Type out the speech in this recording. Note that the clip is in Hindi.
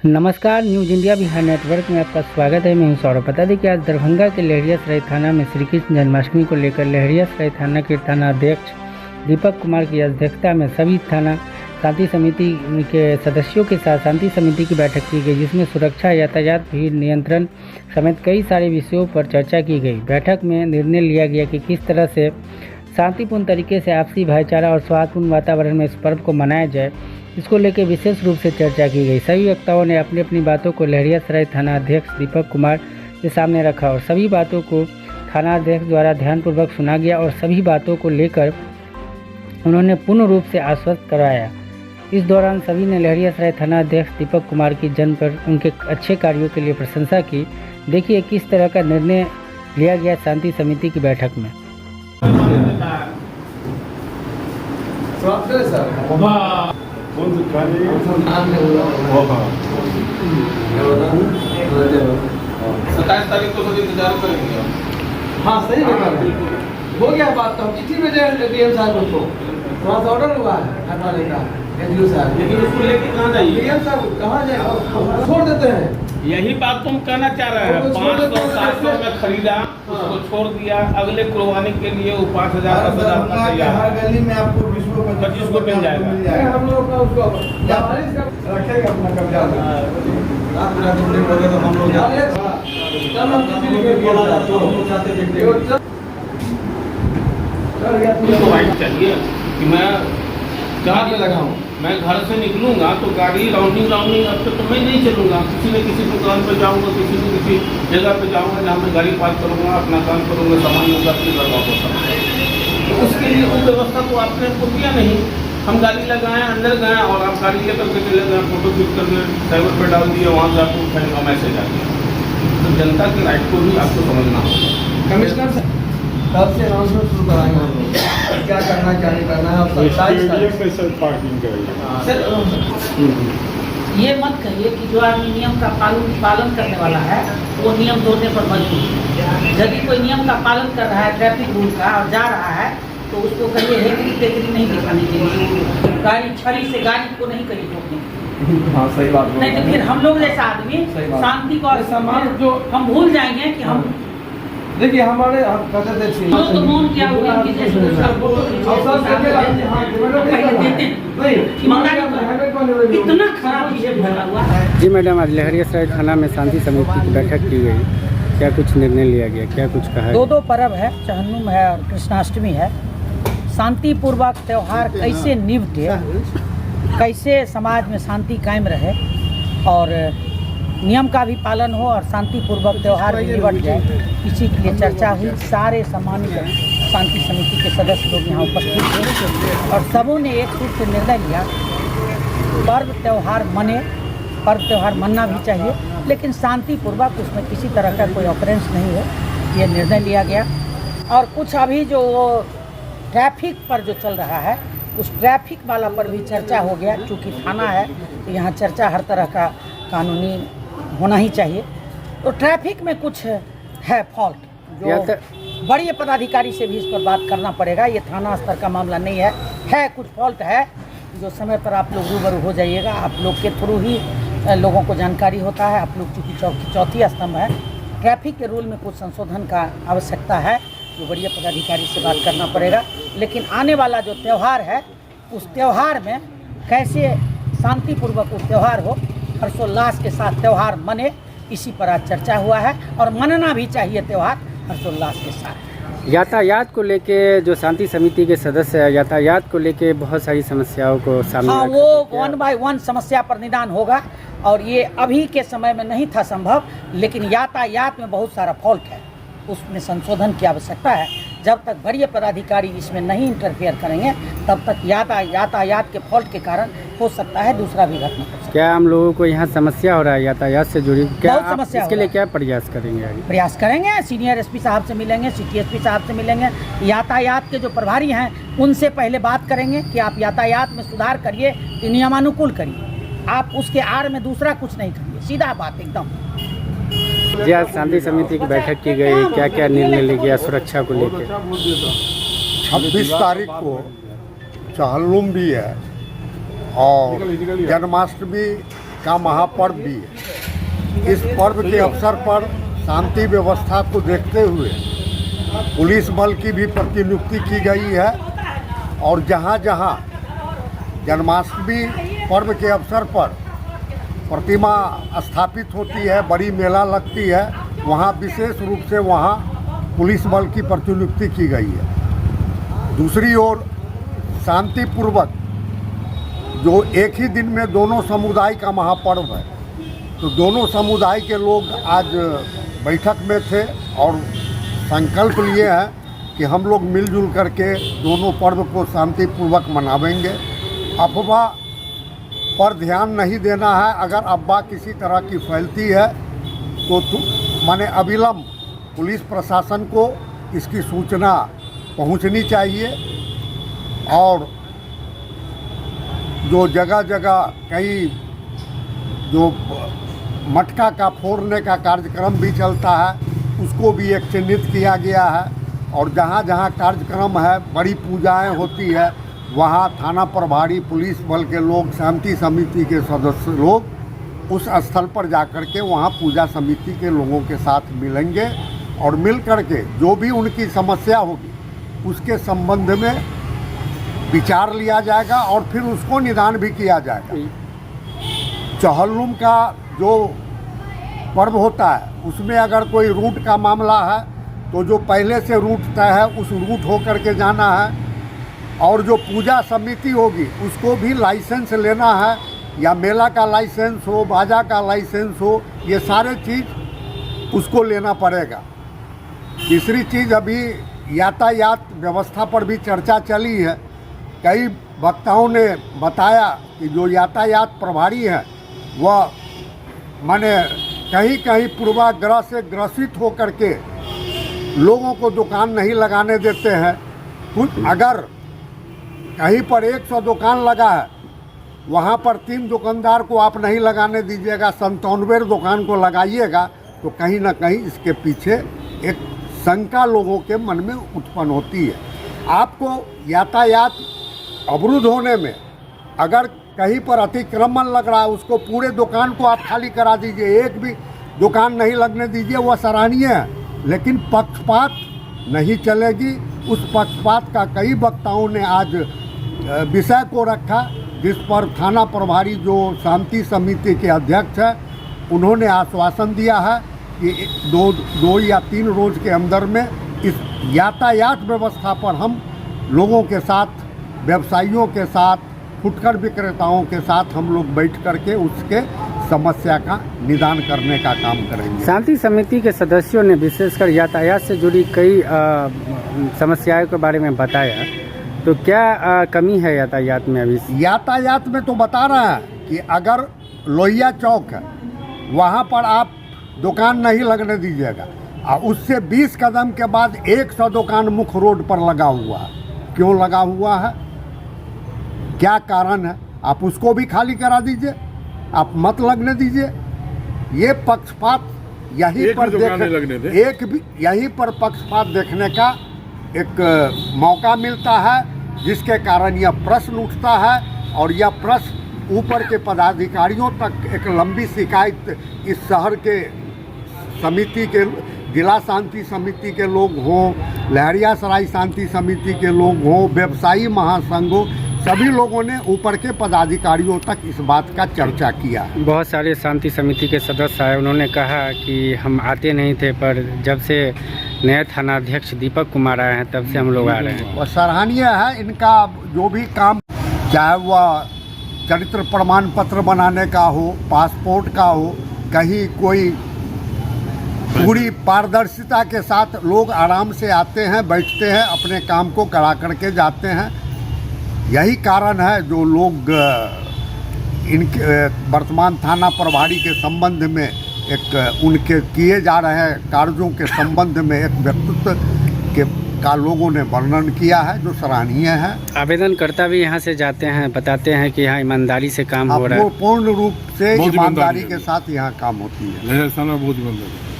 नमस्कार, न्यूज इंडिया बिहार नेटवर्क में आपका स्वागत है। मैं हूं सौरभ। बता दें कि आज दरभंगा के लहरियासराय थाना में श्री कृष्ण जन्माष्टमी को लेकर लहरियासराय थाना के थानाध्यक्ष दीपक कुमार की अध्यक्षता में सभी थाना शांति समिति के सदस्यों के साथ शांति समिति की बैठक की गई, जिसमें सुरक्षा, यातायात, भीड़ नियंत्रण समेत कई सारे विषयों पर चर्चा की गई। बैठक में निर्णय लिया गया कि किस तरह से शांतिपूर्ण तरीके से आपसी भाईचारा और सौहार्दपूर्ण वातावरण में इस पर्व को मनाया जाए, इसको लेकर विशेष रूप से चर्चा की गई। सभी वक्ताओं ने अपनी अपनी बातों को लहरियासराय थाना अध्यक्ष दीपक कुमार के सामने रखा और सभी बातों को थाना अध्यक्ष द्वारा ध्यानपूर्वक सुना गया और सभी बातों को लेकर उन्होंने पूर्ण रूप से आश्वस्त कराया। इस दौरान सभी ने लहरियासराय थाना अध्यक्ष दीपक कुमार की जन्म पर उनके अच्छे कार्यों के लिए प्रशंसा की। देखिए किस तरह का निर्णय लिया गया शांति समिति की बैठक में। सत्ताईस तारीख को इंतजार करेंगे। हाँ सही बता रहे हैं। हो गया बात तो चिट्ठी भेजे डीएम साहब को, थोड़ा सा ऑर्डर हुआ है हटवाने का एसडीओ साहब, लेकिन उसको लेके कहाँ जाइए? डीएम साहब कहाँ जाए, छोड़ देते हैं। यही बात तुम कहना चाह रहे हैं। 500-700 में खरीदा, उसको छोड़ दिया, अगले कुर्बानी के लिए वो 5,000 10,000 हर गली में आपको 20 को मिल जाएगा। हम लोग का उसको रखेगा अपना कब्जा। रात तो हम लोग चाहिए कि मैं जहाँ पे लगा हूँ, मैं घर से निकलूंगा तो गाड़ी राउंडिंग अब तो मैं नहीं चलूँगा। किसी न किसी दुकान पर जाऊँगा, किसी न किसी जगह पे जाऊँगा जहाँ पे गाड़ी पार्क करूँगा, अपना काम करूँगा, सामान लूँगा, अपने घर वापस आऊँगा। तो उसके लिए उस व्यवस्था को आपने हमको दिया नहीं। हम गाड़ी लगाएं, अंदर गए और आप गाड़ी लेकर के चले गए, फोटो खींच करके साइबर पर डाल दिया, वहाँ से आपको उठाने का मैसेज आ गया। तो जनता के राइट को भी आपको समझना होगा। कमिश्नर साहब कब से अनाउंसमेंट शुरू कराएंगे हम लोग, क्या करना क्या नहीं करना है। ये मत कहिए कि जो आदमी नियम का पालन करने वाला है वो नियम तोड़ने पर मजबूर है। यदि कोई नियम का पालन कर रहा है, ट्रैफिक रूल का, और जा रहा है तो उसको कहिए हेकड़ी टेकड़ी नहीं दिखाने के लिए, गाड़ी छड़ी से गाड़ी को नहीं करिए ठोकने। हाँ सही बात नहीं तो फिर हम लोग जैसा आदमी शांति को और सम्मान जो हम भूल जाएंगे कि हम देखिए हमारे कहते थे तो मौन क्या हुआ कि जैसे इतना खराब चीजें भरा हुआ है। जी मैडम, आज लहरियासराय थाना में शांति समिति की बैठक की गई, क्या कुछ निर्णय लिया गया, क्या कुछ कहा? दो पर्व है, चहन्नुम है और कृष्णाष्टमी है। शांतिपूर्वक त्यौहार कैसे निपटे, कैसे समाज में शांति कायम रहे और नियम का भी पालन हो और शांतिपूर्वक त्यौहार भी निपट जाए, इसी के लिए चर्चा हुई। सारे सम्मानित शांति समिति के सदस्य लोग यहाँ उपस्थित थे और सबों ने एक सूत्र से निर्णय लिया, पर्व त्यौहार मने, पर्व त्यौहार मनना भी चाहिए लेकिन शांतिपूर्वक, उसमें किसी तरह का कोई ऑकरेंस नहीं हो, ये निर्णय लिया गया। और कुछ अभी जो ट्रैफिक पर जो चल रहा है उस ट्रैफिक वाला पर भी चर्चा हो गया। चूँकि थाना है तो यहाँ चर्चा हर तरह का कानूनी होना ही चाहिए। तो ट्रैफिक में कुछ है फॉल्ट, जो बड़े पदाधिकारी से भी इस पर बात करना पड़ेगा। ये थाना स्तर का मामला नहीं है कुछ फॉल्ट है जो समय पर आप लोग रूबरू हो जाइएगा। आप लोग के थ्रू ही लोगों को जानकारी होता है। आप लोग चूँकि चौथी स्तंभ है, ट्रैफिक के रूल में कुछ संशोधन का आवश्यकता है, जो बड़े पदाधिकारी से बात करना पड़ेगा। लेकिन आने वाला जो त्यौहार है उस त्यौहार में कैसे शांतिपूर्वक उस त्यौहार हो, हर्षोल्लास के साथ त्यौहार मने, इसी पर आज चर्चा हुआ है और मनना भी चाहिए त्यौहार हर्षोल्लास के साथ। यातायात को लेके जो शांति समिति के सदस्य है, यातायात को लेके बहुत सारी समस्याओं को सामने हाँ, वो 1 बाय 1 समस्या पर निदान होगा और ये अभी के समय में नहीं था संभव, लेकिन यातायात में बहुत सारा फॉल्ट है, उसमें संशोधन की आवश्यकता है। जब तक वरीय पदाधिकारी इसमें नहीं इंटरफेयर करेंगे तब तक यातायात के फॉल्ट के कारण हो सकता है दूसरा भी घटना हो सकता है। क्या हम लोगों को यहाँ समस्या हो रहा है यातायात से जुड़ी, क्या बहुत आप समस्या इसके लिए क्या प्रयास करेंगे? प्रयास करेंगे, सीनियर एसपी साहब से मिलेंगे, सिटी एसपी साहब से मिलेंगे, यातायात के जो प्रभारी हैं उनसे पहले बात करेंगे कि आप यातायात में सुधार करिए, नियमानुकूल करिए, आप उसके आड़ में दूसरा कुछ नहीं करिए, सीधा बात एकदम। जी, आज शांति समिति की बैठक की गई, क्या क्या निर्णय लिया गया सुरक्षा को लेकर? 26 तारीख को चहलुम भी है और जन्माष्टमी का महापर्व भी है। इस पर्व के अवसर पर शांति व्यवस्था को देखते हुए पुलिस बल की भी प्रतिनियुक्ति की गई है और जहां जहां जन्माष्टमी पर्व के अवसर पर प्रतिमा स्थापित होती है, बड़ी मेला लगती है, वहां विशेष रूप से वहां पुलिस बल की प्रतिनियुक्ति की गई है। दूसरी ओर शांतिपूर्वक जो एक ही दिन में दोनों समुदाय का महापर्व है, तो दोनों समुदाय के लोग आज बैठक में थे और संकल्प लिए हैं कि हम लोग मिलजुल करके दोनों पर्व को शांतिपूर्वक मनावेंगे। अफवाह पर ध्यान नहीं देना है। अगर अफवाह किसी तरह की फैलती है तो माने अविलंब पुलिस प्रशासन को इसकी सूचना पहुंचनी चाहिए और जो जगह जगह कई जो मटका का फोड़ने का कार्यक्रम भी चलता है उसको भी एक चिन्हित किया गया है और जहाँ जहाँ कार्यक्रम है, बड़ी पूजाएं होती है, वहाँ थाना प्रभारी, पुलिस बल के लोग, शांति समिति के सदस्य लोग उस स्थल पर जाकर के वहाँ पूजा समिति के लोगों के साथ मिलेंगे और मिल करके जो भी उनकी समस्या होगी उसके संबंध में विचार लिया जाएगा और फिर उसको निदान भी किया जाएगा। चहल्लुम का जो पर्व होता है उसमें अगर कोई रूट का मामला है तो जो पहले से रूट तय है उस रूट हो करके जाना है और जो पूजा समिति होगी उसको भी लाइसेंस लेना है, या मेला का लाइसेंस हो, बाजा का लाइसेंस हो, ये सारे चीज़ उसको लेना पड़ेगा। तीसरी चीज़, अभी यातायात व्यवस्था पर भी चर्चा चली है। कई वक्ताओं ने बताया कि जो यातायात प्रभारी हैं वह माने कहीं कहीं पूर्वाग्रह से ग्रसित होकर के लोगों को दुकान नहीं लगाने देते हैं। कुछ अगर कहीं पर 100 दुकान लगा है, वहाँ पर 3 दुकानदार को आप नहीं लगाने दीजिएगा, 97 दुकान को लगाइएगा, तो कहीं ना कहीं इसके पीछे एक शंका लोगों के मन में उत्पन्न होती है। आपको यातायात अवरुद्ध होने में अगर कहीं पर अतिक्रमण लग रहा है उसको पूरे दुकान को आप खाली करा दीजिए, एक भी दुकान नहीं लगने दीजिए, वह सराहनीय है। लेकिन पक्षपात नहीं चलेगी। उस पक्षपात का कई वक्ताओं ने आज विषय को रखा, जिस पर थाना प्रभारी जो शांति समिति के अध्यक्ष हैं उन्होंने आश्वासन दिया है कि दो या 3 रोज के अंदर में इस यातायात व्यवस्था पर हम लोगों के साथ, व्यवसायियों के साथ, फुटकर विक्रेताओं के साथ हम लोग बैठ करके उसके समस्या का निदान करने का काम करेंगे। शांति समिति के सदस्यों ने विशेषकर यातायात से जुड़ी कई समस्याओं के बारे में बताया, तो क्या कमी है यातायात में अभी? यातायात में तो बता रहा है कि अगर लोहिया चौक है वहाँ पर आप दुकान नहीं लगने दीजिएगा और उससे 20 कदम के बाद 100 दुकान मुख्य रोड पर लगा हुआ है। क्यों लगा हुआ है, क्या कारण है, आप उसको भी खाली करा दीजिए, आप मत लगने दीजिए। ये पक्षपात यहीं पर यहीं पर पक्षपात देखने का एक मौका मिलता है, जिसके कारण यह प्रश्न उठता है और यह प्रश्न ऊपर के पदाधिकारियों तक एक लंबी शिकायत इस शहर के समिति के, जिला शांति समिति के लोग हों, लहरियासराय शांति समिति के लोग हों, व्यवसायी महासंघ हो, सभी लोगों ने ऊपर के पदाधिकारियों तक इस बात का चर्चा किया। बहुत सारे शांति समिति के सदस्य आए, उन्होंने कहा कि हम आते नहीं थे, पर जब से नए थानाध्यक्ष दीपक कुमार आए हैं तब से हम लोग आ रहे हैं। और सराहनीय है इनका जो भी काम, चाहे वह चरित्र प्रमाण पत्र बनाने का हो, पासपोर्ट का हो, कहीं कोई पूरी पारदर्शिता के साथ लोग आराम से आते हैं, बैठते हैं, अपने काम को करा करके जाते हैं। यही कारण है जो लोग इनके वर्तमान थाना प्रभारी के संबंध में एक उनके किए जा रहे कार्यों के संबंध में एक व्यक्तित्व के का लोगों ने वर्णन किया है, जो सराहनीय है। आवेदनकर्ता भी यहाँ से जाते हैं, बताते हैं कि यहाँ ईमानदारी से काम हो रहा है। पूर्ण रूप से ईमानदारी के साथ यहाँ काम होती है। बहुत ईमानदारी।